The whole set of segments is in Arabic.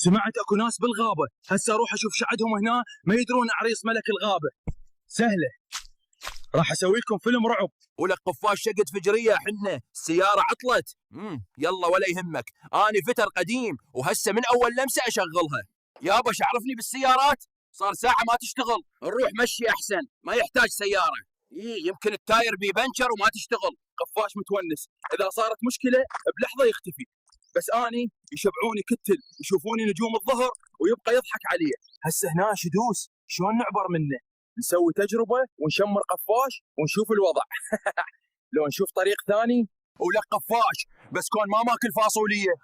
سمعت اكو ناس بالغابه، هسه اروح اشوف شعدهم هنا ما يدرون عريس ملك الغابه. سهله، راح اسوي لكم فيلم رعب. ولك قفاش شقد فجريه حنا السياره عطلت. يلا ولا يهمك، اني فتر قديم وهسه من اول لمسه اشغلها. يابا شعرفني بالسيارات، صار ساعه ما تشتغل. نروح مشي احسن، ما يحتاج سياره. يمكن التاير بي بنشر وما تشتغل. قفاش متونس، اذا صارت مشكله بلحظه يختفي، بس اني يشبعوني كتل، يشوفوني نجوم الظهر ويبقى يضحك علي. هسه هنا شدوس، شلون نعبر منه؟ نسوي تجربه ونشمر قفاش ونشوف الوضع. لو نشوف طريق ثاني. ولك قفاش بس كون ما ماكل فاصوليه.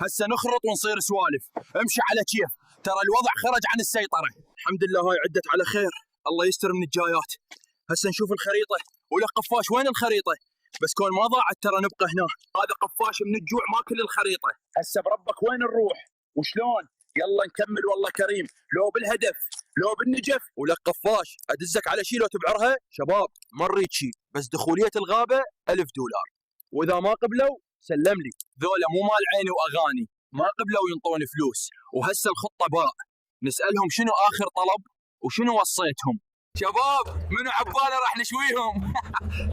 هسه نخرط ونصير سوالف. امشي على كيف، ترى الوضع خرج عن السيطره. الحمد لله هاي عدت على خير، الله يستر من الجايات. هسه نشوف الخريطه. ولك قفاش وين الخريطه؟ بس كون ما ضاعت ترى نبقى هنا. هذا قفاش من الجوع ماكل الخريطه. هسه بربك وين نروح وشلون؟ يلا نكمل والله كريم، لو بالهدف لو بالنجف. ولك قفاش ادزك على شي لو تبعرها. شباب ما نريد شي، بس دخوليه الغابه $1000، واذا ما قبلوا سلم لي. ذولا مو مال عيني واغاني، ما قبلوا ينطون فلوس. وهسه الخطه باء، نسالهم شنو اخر طلب وشنو وصيتهم. شباب منو عباله راح نشويهم.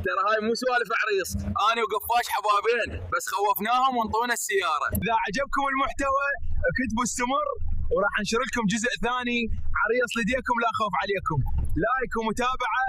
ترى هاي مو سوالف عريس، انا وقفاش حبابين بس خوفناهم وانطونا السياره. اذا عجبكم المحتوى اكتبوا استمر وراح انشر لكم جزء ثاني. عريس لديكم لا خوف عليكم. لايك ومتابعه